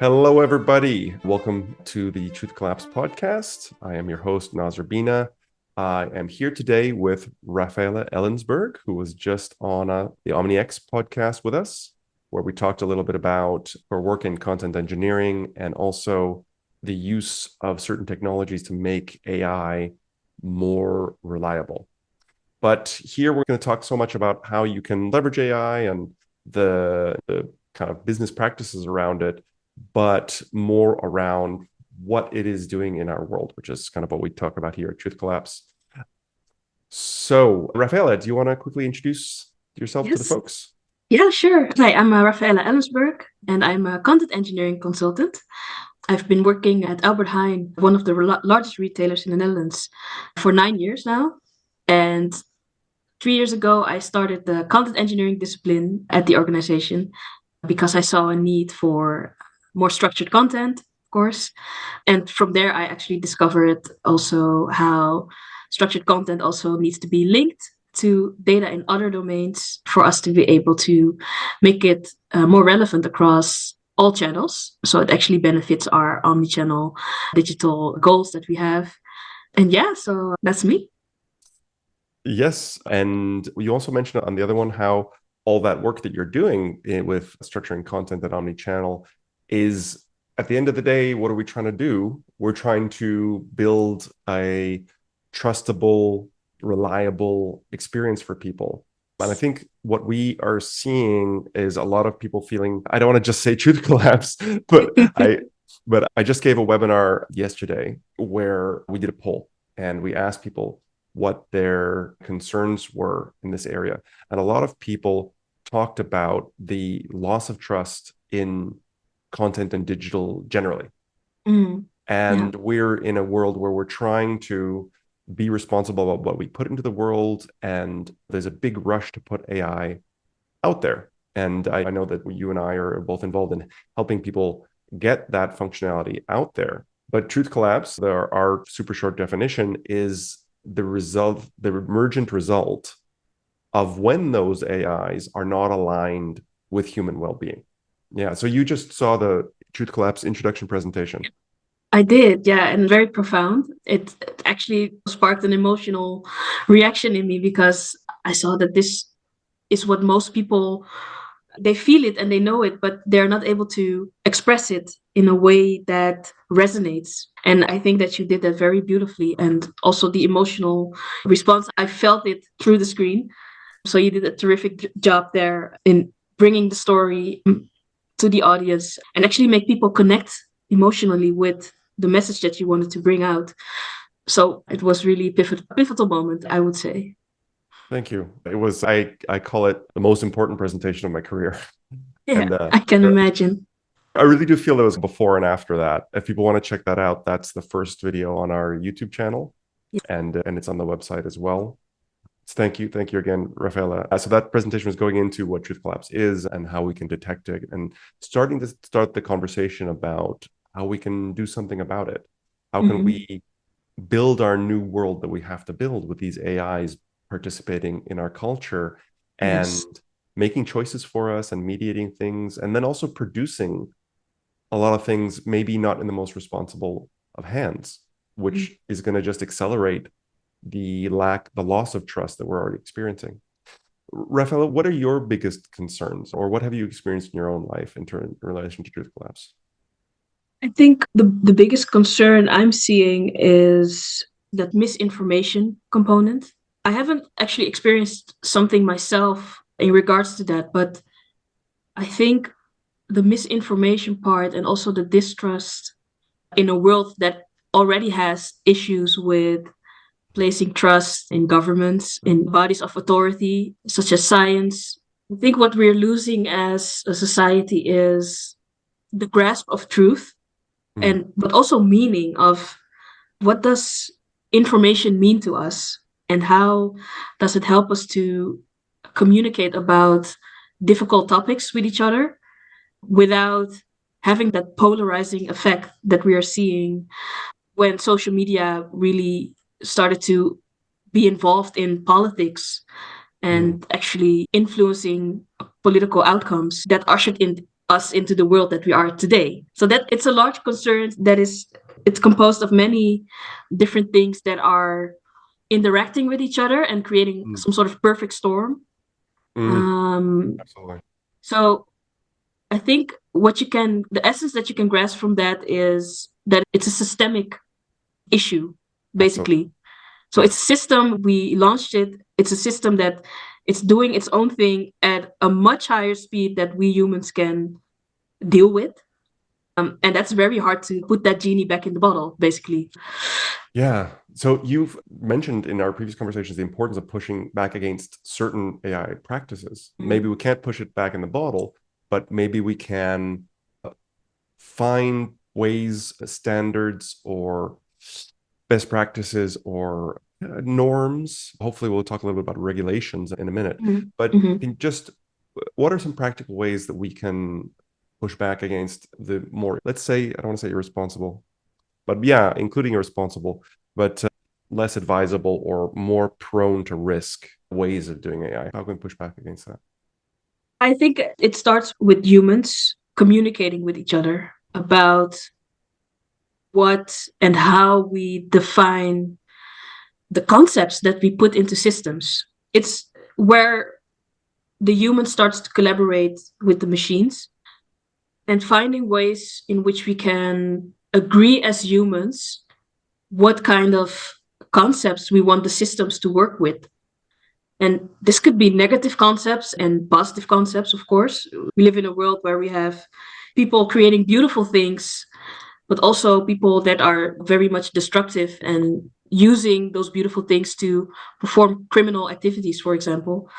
Hello, everybody. Welcome to the Truth Collapse podcast. I am your host, Noz Urbina. I am here today with Rafaela Ellensburg, who was just on the OmniX podcast with us, where we talked a little bit about her work in content engineering and also the use of certain technologies to make AI more reliable. But here we're going to talk so much about how you can leverage AI and the kind of business practices around it, but more around what it is doing in our world, which is kind of what we talk about here at Truth Collapse. So, Rafaela, do you want to quickly introduce yourself to the folks? Yeah, sure. Hi, I'm Rafaela Ellensburg, and I'm a content engineering consultant. I've been working at Albert Heijn, one of the largest retailers in the Netherlands, for 9 years now. And 3 years ago, I started the content engineering discipline at the organization because I saw a need for more structured content, of course. And from there, I actually discovered also how structured content also needs to be linked to data in other domains for us to be able to make it more relevant across all channels. So it actually benefits our omni-channel digital goals that we have. And yeah, so that's me. Yes. And you also mentioned on the other one how all that work that you're doing with structuring content at omni-channel is, at the end of the day, what are we trying to do? We're trying to build a trustable, reliable experience for people. And I think what we are seeing is a lot of people feeling, I don't want to just say truth collapse, but I just gave a webinar yesterday where we did a poll and we asked people what their concerns were in this area. And a lot of people talked about the loss of trust in content and digital generally. And we're in a world where we're trying to be responsible about what we put into the world. And there's a big rush to put AI out there. And I know that you and I are both involved in helping people get that functionality out there. But truth collapse, our super short definition, is the emergent result of when those AIs are not aligned with human well-being. Yeah. So you just saw the Truth Collapse introduction presentation. I did, yeah, and very profound. It actually sparked an emotional reaction in me because I saw that this is what most people, they feel it and they know it, but they're not able to express it in a way that resonates. And I think that you did that very beautifully. And also the emotional response, I felt it through the screen. So you did a terrific job there in bringing the story to the audience and actually make people connect emotionally with the message that you wanted to bring out. So it was really a pivotal moment, I would say. Thank you. It was, I call it the most important presentation of my career. Yeah, and I can imagine. I really do feel there was before and after that. If people want to check that out, that's the first video on our YouTube channel. Yeah. And it's on the website as well. Thank you again, Rafaela. So that presentation was going into what truth collapse is and how we can detect it, and starting to start the conversation about how we can do something about it. How can we build our new world that we have to build with these AIs participating in our culture and making choices for us and mediating things, and then also producing a lot of things maybe not in the most responsible of hands, which is going to just accelerate the loss of trust that we're already experiencing. Rafaela, what are your biggest concerns, or what have you experienced in your own life in relation to truth collapse? I think the biggest concern I'm seeing is that misinformation component. I haven't actually experienced something myself in regards to that, but I think the misinformation part and also the distrust in a world that already has issues with placing trust in governments, in bodies of authority, such as science. I think what we're losing as a society is the grasp of truth, but also meaning of what does information mean to us, and how does it help us to communicate about difficult topics with each other without having that polarizing effect that we are seeing when social media really started to be involved in politics and actually influencing political outcomes that ushered in us into the world that we are today. So that it's a large concern that it's composed of many different things that are interacting with each other and creating some sort of perfect storm. Absolutely. So I think the essence that you can grasp from that is that it's a systemic issue, Absolutely. basically. So it's a system, we launched it. It's a system that it's doing its own thing at a much higher speed that we humans can deal with. And that's very hard to put that genie back in the bottle, basically. Yeah. So you've mentioned in our previous conversations the importance of pushing back against certain AI practices. Maybe we can't push it back in the bottle, but maybe we can find ways, standards, or best practices or norms. Hopefully, we'll talk a little bit about regulations in a minute. But what are some practical ways that we can push back against the more, let's say, I don't want to say irresponsible, but yeah, including irresponsible, but less advisable or more prone to risk ways of doing AI? How can we push back against that? I think it starts with humans communicating with each other about what and how we define the concepts that we put into systems. It's where the human starts to collaborate with the machines and finding ways in which we can agree as humans what kind of concepts we want the systems to work with. And this could be negative concepts and positive concepts, of course. We live in a world where we have people creating beautiful things, but also people that are very much destructive and using those beautiful things to perform criminal activities, for example,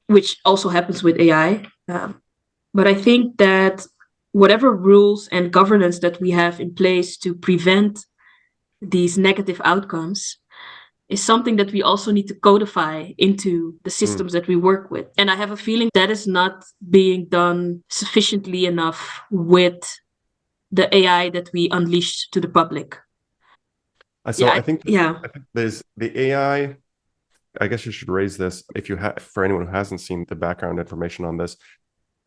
which also happens with AI. But I think that whatever rules and governance that we have in place to prevent these negative outcomes is something that we also need to codify into the systems that we work with. And I have a feeling that is not being done sufficiently enough with the AI that we unleashed to the public. So I think yeah. there's the AI. I guess you should raise this if you have, for anyone who hasn't seen the background information on this.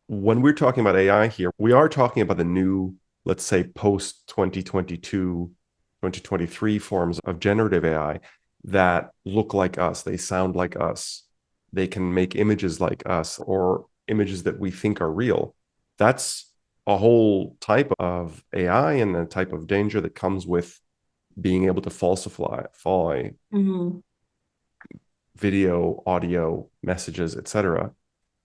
When we're talking about AI here, we are talking about the new, let's say, post 2022, 2023 forms of generative AI that look like us. They sound like us. They can make images like us or images that we think are real. That's a whole type of AI and a type of danger that comes with being able to falsify video, audio, messages, etc.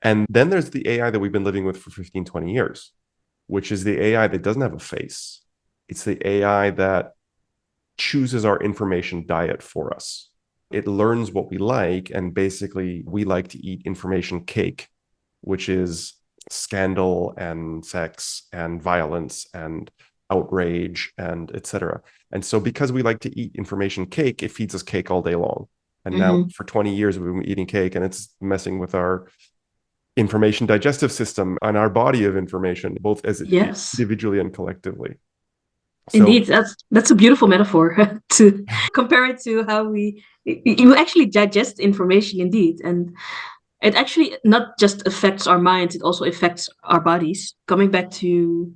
And then there's the AI that we've been living with for 15, 20 years, which is the AI that doesn't have a face. It's the AI that chooses our information diet for us. It learns what we like, and basically we like to eat information cake, which is scandal and sex and violence and outrage and etc. And so because we like to eat information cake, it feeds us cake all day long. And now for 20 years we've been eating cake, and it's messing with our information digestive system and our body of information, both as individually and collectively. So, indeed, that's a beautiful metaphor to compare it to how you actually digest information, indeed. And it actually not just affects our minds, it also affects our bodies. Coming back to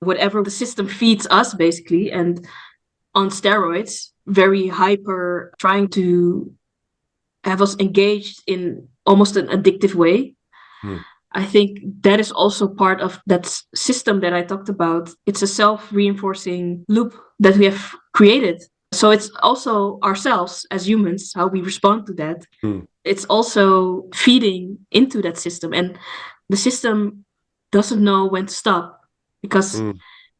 whatever the system feeds us, basically, and on steroids, very hyper, trying to have us engaged in almost an addictive way. I think that is also part of that system that I talked about. It's a self-reinforcing loop that we have created. So it's also ourselves as humans, how we respond to that. It's also feeding into that system. And the system doesn't know when to stop because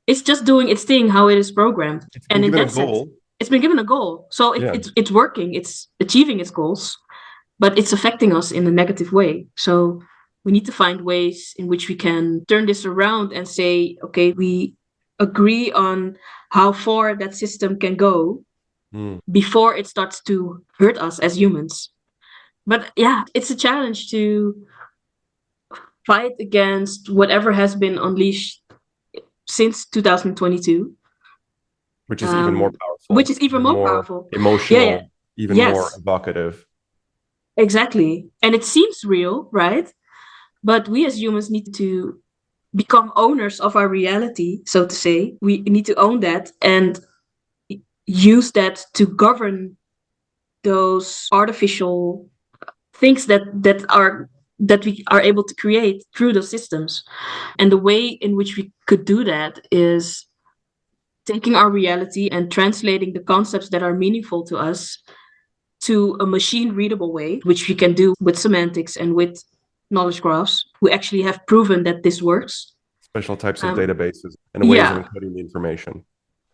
it's just doing its thing, how it is programmed. And in that sense, it's been given a goal. So it's working, it's achieving its goals, but it's affecting us in a negative way. So we need to find ways in which we can turn this around and say, okay, we agree on how far that system can go before it starts to hurt us as humans. But yeah, it's a challenge to fight against whatever has been unleashed since 2022. Which is even more powerful. Which is even more powerful. Emotional, even more evocative. Exactly. And it seems real, right? But we as humans need to become owners of our reality, so to say. We need to own that and use that to govern those artificial things that we are able to create through those systems. And the way in which we could do that is taking our reality and translating the concepts that are meaningful to us to a machine readable way, which we can do with semantics and with knowledge graphs. We actually have proven that this works. Special types of databases and ways of Yeah, encoding the information.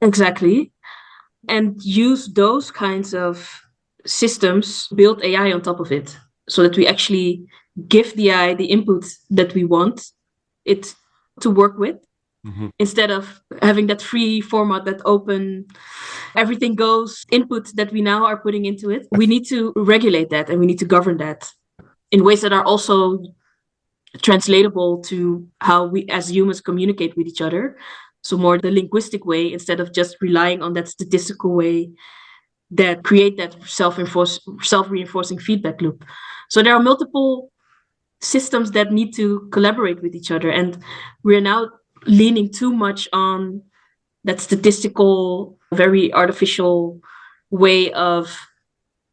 exactly. And use those kinds of systems, build AI on top of it, so that we actually give the AI the input that we want it to work with, instead of having that free format, that open, everything goes input that we now are putting into it. We need to regulate that and we need to govern that in ways that are also translatable to how we as humans communicate with each other. So more the linguistic way, instead of just relying on that statistical way that create that self-reinforcing feedback loop. So there are multiple systems that need to collaborate with each other, and we're now leaning too much on that statistical, very artificial way of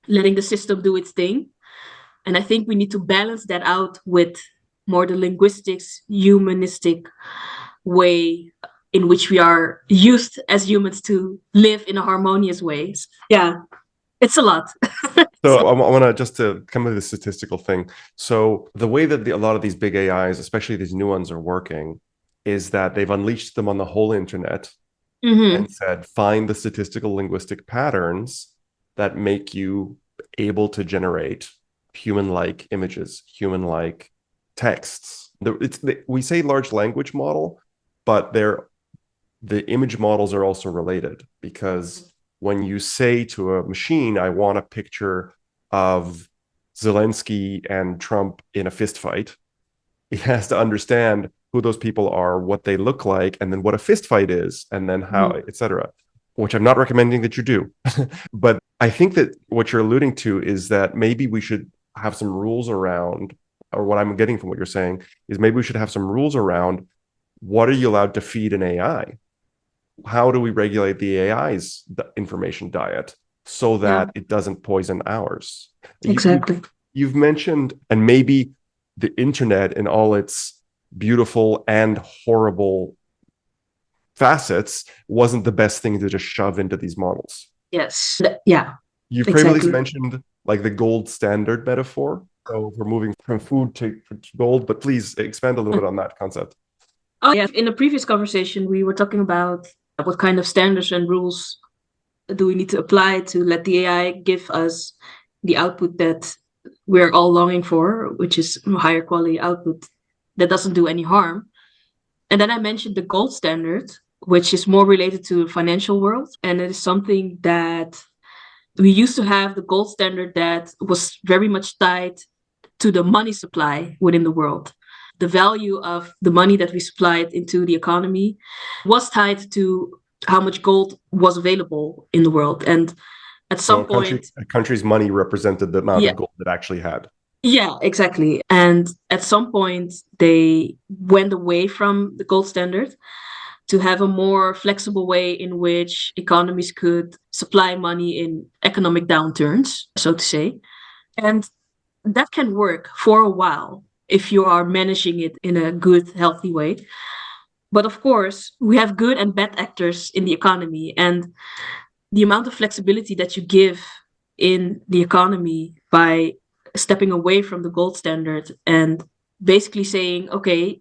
letting the system do its thing. And I think we need to balance that out with more the linguistics, humanistic way in which we are used as humans to live in a harmonious way. Yeah, it's a lot. So I want to just to come to the statistical thing. So the way that a lot of these big AIs, especially these new ones, are working is that they've unleashed them on the whole internet and said, find the statistical linguistic patterns that make you able to generate human-like images, human-like texts. We say large language model, but the image models are also related, because when you say to a machine, I want a picture of Zelensky and Trump in a fist fight, it has to understand who those people are, what they look like, and then what a fist fight is, and then how, etc. Which I'm not recommending that you do. But I think that what you're alluding to is that maybe we should have some rules around, or what I'm getting from what you're saying is maybe we should have some rules around what are you allowed to feed an AI? How do we regulate the AI's information diet so that it doesn't poison ours? Exactly. You've mentioned, and maybe the internet in all its beautiful and horrible facets wasn't the best thing to just shove into these models. Yes. Yeah. You previously mentioned like the gold standard metaphor. So we're moving from food to gold, but please expand a little bit on that concept. Oh yeah. In a previous conversation, we were talking about what kind of standards and rules do we need to apply to let the AI give us the output that we're all longing for, which is higher quality output that doesn't do any harm. And then I mentioned the gold standard, which is more related to the financial world. And it is something that we used to have, the gold standard that was very much tied to the money supply within the world. The value of the money that we supplied into the economy was tied to how much gold was available in the world. And at some point, a country's money represented the amount of gold it actually had. Yeah, exactly. And at some point, they went away from the gold standard to have a more flexible way in which economies could supply money in economic downturns, so to say. And that can work for a while if you are managing it in a good, healthy way. But of course, we have good and bad actors in the economy. And the amount of flexibility that you give in the economy by stepping away from the gold standard and basically saying, okay,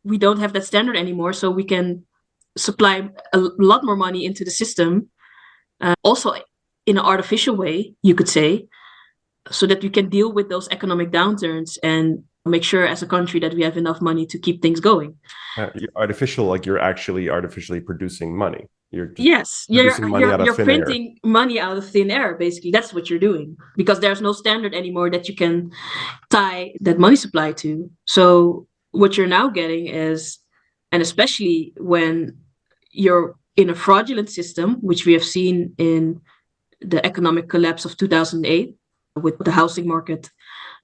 we don't have that standard anymore, so we can supply a lot more money into the system, also in an artificial way, you could say, so that we can deal with those economic downturns and make sure as a country that we have enough money to keep things going. Artificial, like you're actually artificially producing money. You're printing money out of thin air, basically. That's what you're doing, because there's no standard anymore that you can tie that money supply to. So what you're now getting is, and especially when you're in a fraudulent system, which we have seen in the economic collapse of 2008 with the housing market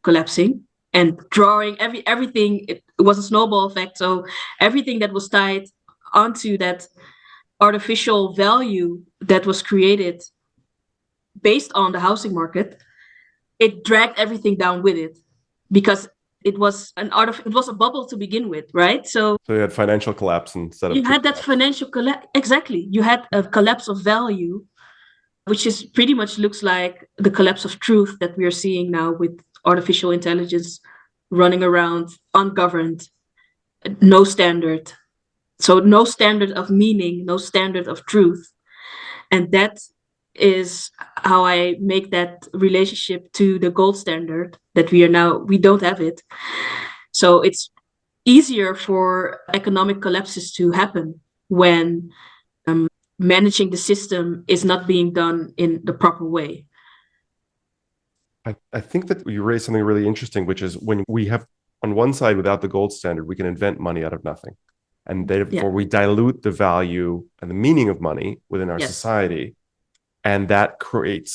collapsing and drawing everything it was a snowball effect. So everything that was tied onto that artificial value that was created based on the housing market, it dragged everything down with it, because it was it was a bubble to begin with, right? So you had financial collapse instead of you true had that collapse. financial collapse. Exactly. You had a collapse of value, which is pretty much looks like the collapse of truth that we are seeing now with artificial intelligence running around ungoverned, no standard. So no standard of meaning, no standard of truth. And that is how I make that relationship to the gold standard that we don't have it. So it's easier for economic collapses to happen when managing the system is not being done in the proper way. I think that you raised something really interesting, which is when we have on one side, without the gold standard, we can invent money out of nothing. And Yeah. therefore we dilute the value and the meaning of money within our Yes. society. And that creates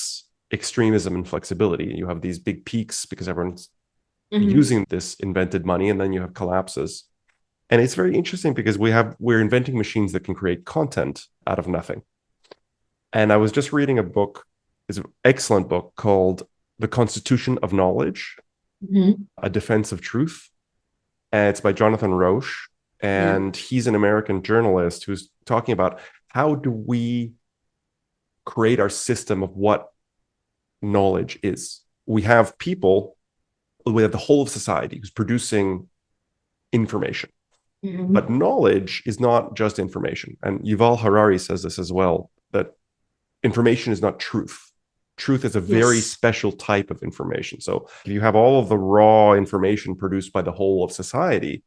extremism and flexibility. You have these big peaks because everyone's using this invented money, and then you have collapses. And it's very interesting because we're inventing machines that can create content out of nothing. And I was just reading a book, it's an excellent book called The Constitution of Knowledge, A Defense of Truth. And it's by Jonathan Roche. And he's an American journalist who's talking about how do we create our system of what knowledge is. We have people, we have the whole of society who's producing information. But knowledge is not just information. And Yuval Harari says this as well, that information is not truth. Truth is a very special type of information. So if you have all of the raw information produced by the whole of society,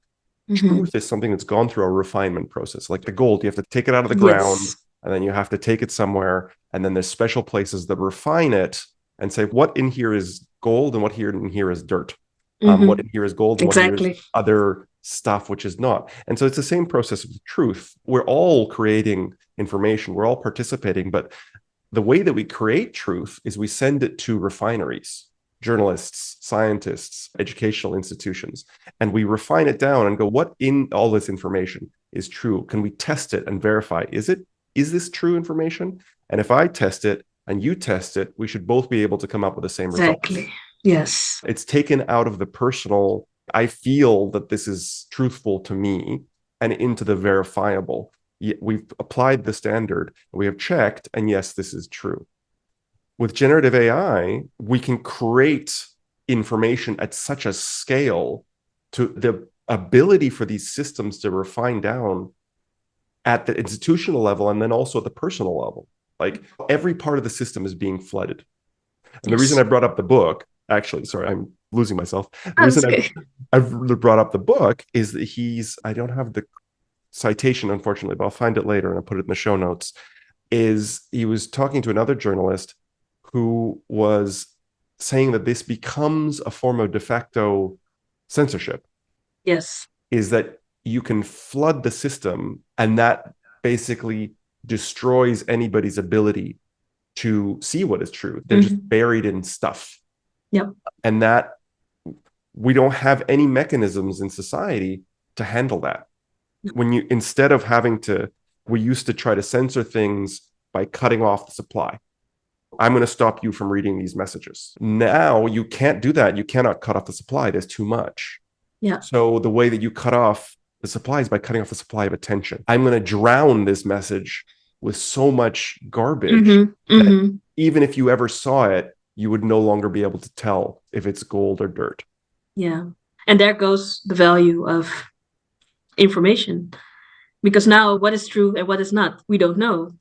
truth is something that's gone through a refinement process. Like the gold, you have to take it out of the ground, and then you have to take it somewhere. And then there's special places that refine it and say what in here is gold and what in here is dirt. What in here is gold and what here is other stuff which is not. And so it's the same process with truth. We're all creating information, we're all participating, but the way that we create truth is we send it to refineries, journalists, scientists, educational institutions, and we refine it down and go, what in all this information is true? Can we test it and verify, is this true information? And if I test it and you test it, we should both be able to come up with the same results. Exactly. Yes. It's taken out of the personal, I feel that this is truthful to me, and into the verifiable. We've applied the standard, we have checked, and yes, this is true. With generative AI, we can create information at such a scale to the ability for these systems to refine down at the institutional level and then also at the personal level. Like every part of the system is being flooded. And the reason I brought up the book, actually, sorry, I'm losing myself. The reason I've brought up the book is that I don't have the citation, unfortunately, but I'll find it later and I'll put it in the show notes, is he was talking to another journalist who was saying that this becomes a form of de facto censorship. Yes. Is that you can flood the system and that basically destroys anybody's ability to see what is true. They're just buried in stuff. Yep. And that we don't have any mechanisms in society to handle that. When you, instead of we used to try to censor things by cutting off the supply. I'm going to stop you from reading these messages. Now you can't do that. You cannot cut off the supply. There's too much. Yeah. So the way that you cut off the supply is by cutting off the supply of attention. I'm going to drown this message with so much garbage that even if you ever saw it, you would no longer be able to tell if it's gold or dirt. Yeah. And there goes the value of information. Because now what is true and what is not, we don't know.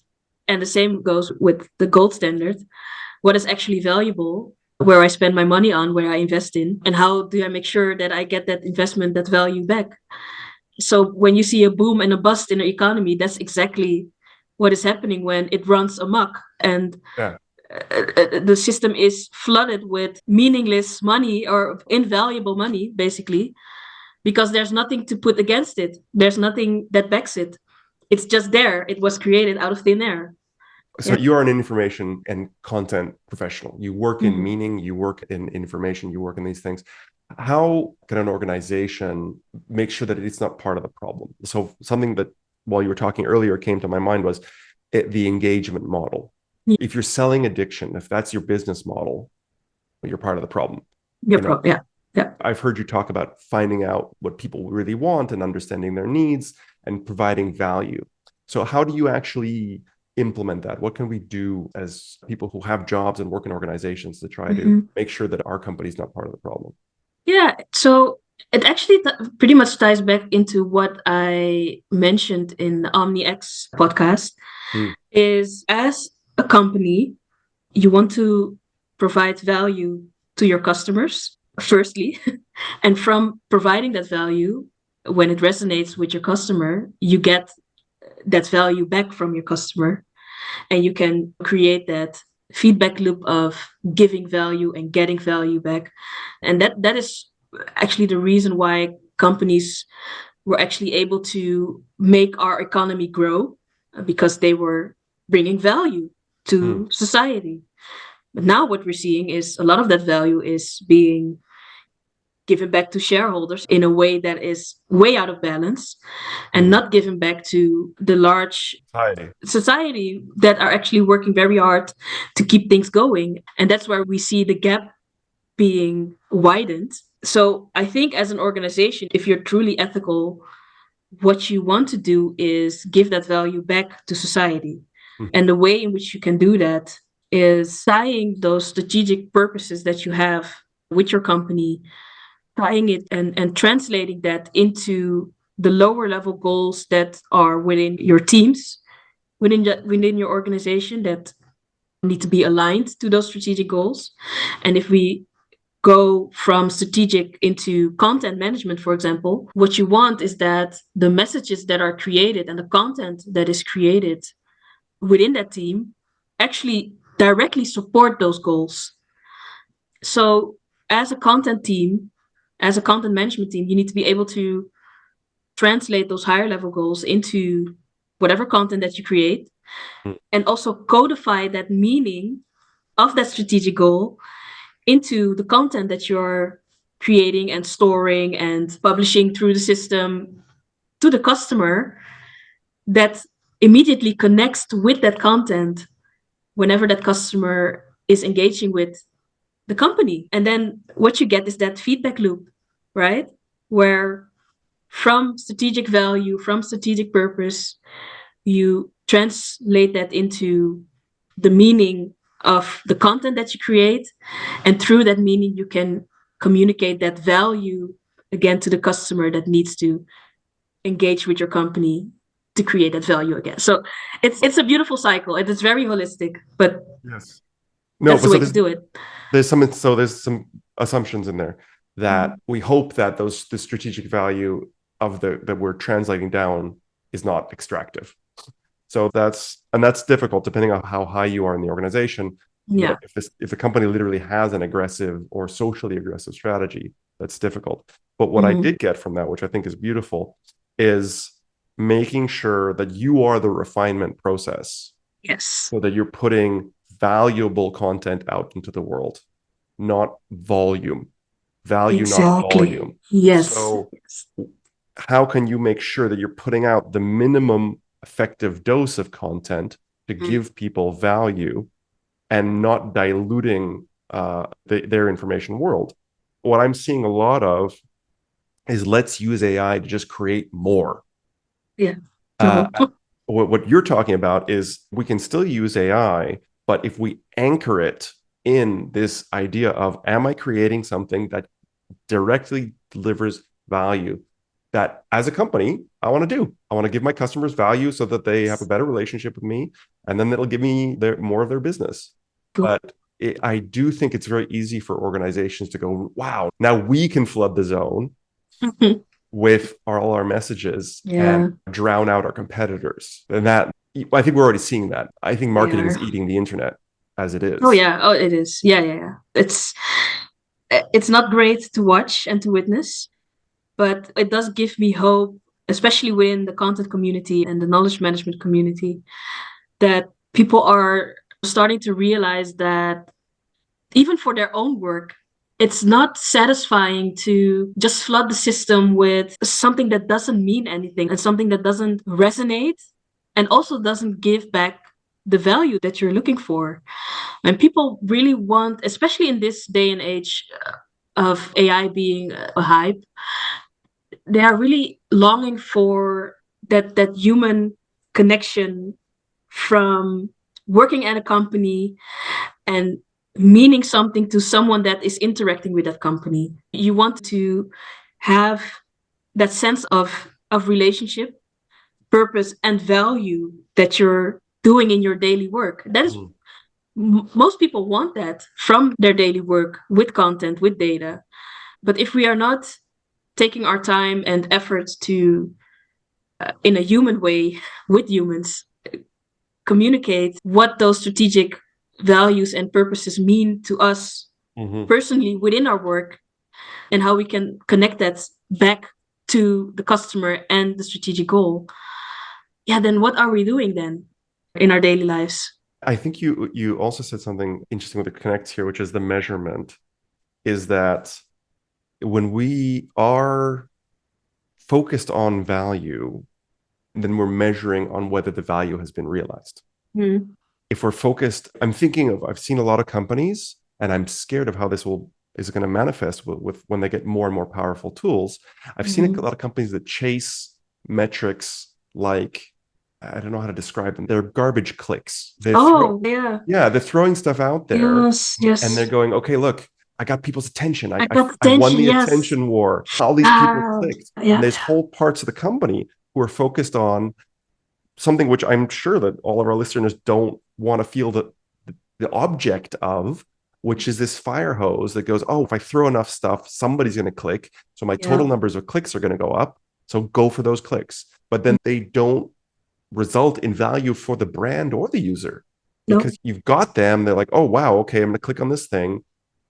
And the same goes with the gold standard. What is actually valuable, where I spend my money on, where I invest in, and how do I make sure that I get that investment, that value back? So when you see a boom and a bust in the economy, that's exactly what is happening when it runs amok. And the system is flooded with meaningless money or invaluable money, basically, because there's nothing to put against it. There's nothing that backs it. It's just there. It was created out of thin air. So you are an information and content professional. You work in meaning, you work in information, you work in these things. How can an organization make sure that it's not part of the problem? So something that while you were talking earlier came to my mind was the engagement model. Yeah, If you're selling addiction, if that's your business model, well, you're part of the problem. yeah, You know, yeah, yeah. I've heard you talk about finding out what people really want and understanding their needs and providing value. So how do you actually implement that? What can we do as people who have jobs and work in organizations to try to Mhm. make sure that our company is not part of the problem? Yeah, so it actually pretty much ties back into what I mentioned in the OmniX podcast Mm, is as a company, you want to provide value to your customers, firstly. And from providing that value, when it resonates with your customer, you get that value back from your customer. And you can create that feedback loop of giving value and getting value back. And that is actually the reason why companies were actually able to make our economy grow because they were bringing value mm, to society. But now what we're seeing is a lot of that value is being given back to shareholders in a way that is way out of balance and mm. not given back to the large Society. society that are actually working very hard to keep things going. And that's where we see the gap being widened. So I think as an organization, if you're truly ethical, what you want to do is give that value back to society. Mm, And the way in which you can do that is tying those strategic purposes that you have with your company, tying it and translating that into the lower level goals that are within your teams, within your organization that need to be aligned to those strategic goals. And if we go from strategic into content management, for example, what you want is that the messages that are created and the content that is created within that team actually directly support those goals. So, as a content team, as a content management team, you need to be able to translate those higher level goals into whatever content that you create mm, and also codify that meaning of that strategic goal into the content that you're creating and storing and publishing through the system to the customer that immediately connects with that content whenever that customer is engaging with the company. And then what you get is that feedback loop, right? Where from strategic value, from strategic purpose, you translate that into the meaning of the content that you create. And through that meaning, you can communicate that value again to the customer that needs to engage with your company to create that value again. So it's a beautiful cycle and it's very holistic, but yes. No, that's but the so way to do it. there's some assumptions in there that Mhm. we hope that the strategic value of the that we're translating down is not extractive. So that's difficult depending on how high you are in the organization. You know, Yeah. if the company literally has an aggressive or socially aggressive strategy, that's difficult. But what I Mhm. did get from that, which I think is beautiful, is making sure that you are the refinement process Yes. so that you're putting valuable content out into the world, not volume. Value, not Exactly. volume. Yes. So how can you make sure that you're putting out the minimum effective dose of content to Mm. give people value and not diluting their information world? What I'm seeing a lot of is let's use AI to just create more. Yeah. Uh, No. what you're talking about is we can still use AI, but if we anchor it in this idea of, am I creating something that directly delivers value that as a company I want to do? I want to give my customers value so that they have a better relationship with me, and then it'll give me more of their business. But I do think it's very easy for organizations to go, wow, now we can flood the zone with all our messages and Yeah, drown out our competitors. And that, I think we're already seeing that. I think they marketing is are. eating the internet as it Oh is. yeah. Oh, it is. Yeah, yeah, yeah. It's not great to watch and to witness, but it does give me hope, especially within the content community and the knowledge management community, that people are starting to realize that even for their own work, it's not satisfying to just flood the system with something that doesn't mean anything and something that doesn't resonate and also doesn't give back the value that you're looking for. And people really want, especially in this day and age of AI being a hype, they are really longing for that human connection from working at a company and meaning something to someone that is interacting with that company. You want to have that sense of relationship, purpose, and value that you're doing in your daily work. That is, most people want that from their daily work with content, with data. But if we are not taking our time and efforts to, in a human way, with humans, communicate what those strategic values and purposes mean to us personally within our work and how we can connect that back to the customer and the strategic goal, yeah, then what are we doing then in our daily lives? I think you also said something interesting with the connect here, which is the measurement, is that when we are focused on value, then we're measuring on whether the value has been realized. If we're focused, I've seen a lot of companies, and I'm scared of how this is going to manifest with when they get more and more powerful tools. I've seen a lot of companies that chase metrics like, I don't know how to describe them. They're garbage clicks. They're throwing stuff out there. Yes. And they're going, okay, look, I got people's attention. I got won the yes. attention war. All these people clicked. And there's whole parts of the company who are focused on something which I'm sure that all of our listeners don't want to feel the object of, which is this fire hose that goes, oh, if I throw enough stuff, somebody's going to click. So my total numbers of clicks are going to go up. So go for those clicks. But then they don't result in value for the brand or the user, because you've got them. They're like, oh, wow, okay, I'm going to click on this thing.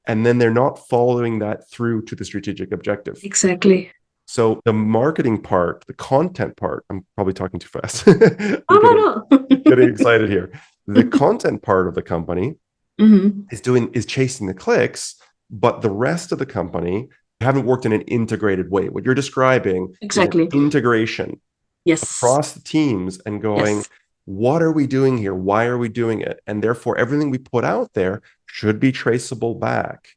And then they're not following that through to the strategic objective. Exactly. So the marketing part, the content part, I'm probably talking too fast. No. Getting excited here. The content part of the company is chasing the clicks, but the rest of the company haven't worked in an integrated way. What you're describing is an integration across the teams and going, what are we doing here? Why are we doing it? And therefore, everything we put out there should be traceable back.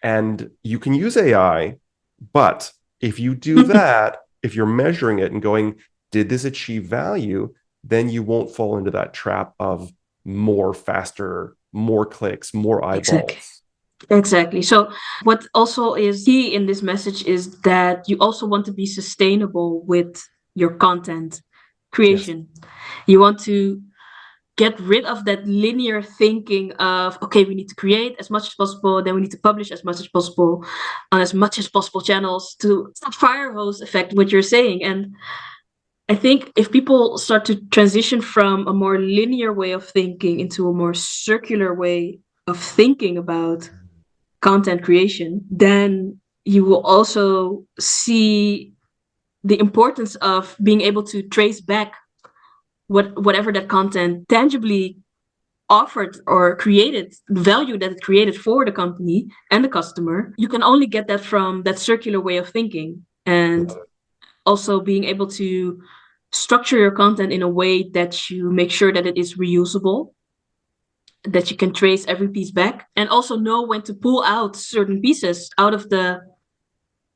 And you can use AI, but if you do that, if you're measuring it and going, did this achieve value, then you won't fall into that trap of more, faster, more clicks, more eyeballs. Exactly. So what also is key in this message is that you also want to be sustainable with your content creation. You want to get rid of that linear thinking of, okay, we need to create as much as possible, then we need to publish as much as possible on as much as possible channels, to that fire hose effect, what you're saying. And I think if people start to transition from a more linear way of thinking into a more circular way of thinking about content creation, then you will also see the importance of being able to trace back whatever that content tangibly offered or created, the value that it created for the company and the customer. You can only get that from that circular way of thinking, and also being able to structure your content in a way that you make sure that it is reusable, that you can trace every piece back, and also know when to pull out certain pieces out of the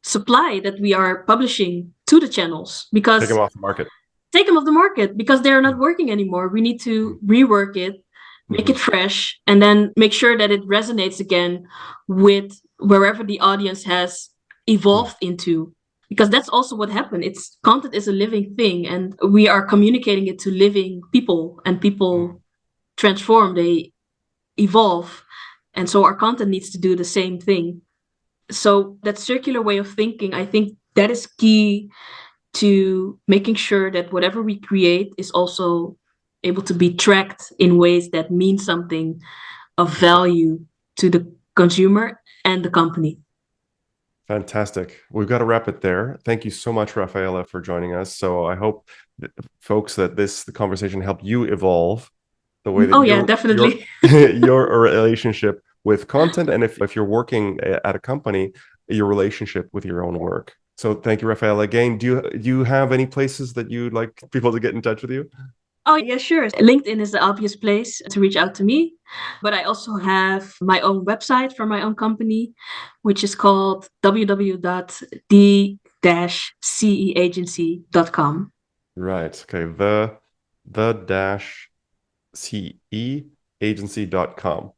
supply that we are publishing to the channels, because take them off the market. Take them off the market because they're not working anymore. We need to rework it, make it fresh, and then make sure that it resonates again with wherever the audience has evolved into. Because that's also what happened. Content is a living thing, and we are communicating it to living people, and people transform, they evolve. And so our content needs to do the same thing. So that circular way of thinking, I think that is key to making sure that whatever we create is also able to be tracked in ways that mean something of value to the consumer and the company. Fantastic. We've got to wrap it there. Thank you so much, Rafaela, for joining us. So I hope, folks, that the conversation helped you evolve the way that definitely. your relationship with content, and if you're working at a company, your relationship with your own work. So thank you, Rafaela. Again, do you have any places that you'd like people to get in touch with you? Oh, yeah, sure. LinkedIn is the obvious place to reach out to me. But I also have my own website for my own company, which is called www.d-ceagency.com. Right. Okay. The dash ce agency.com.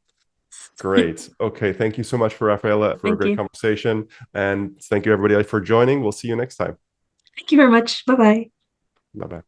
Great. Okay. Thank you so much for Rafaela for a Thank great you. conversation. And thank you everybody for joining. We'll see you next time. Thank you very much. Bye bye. Bye bye.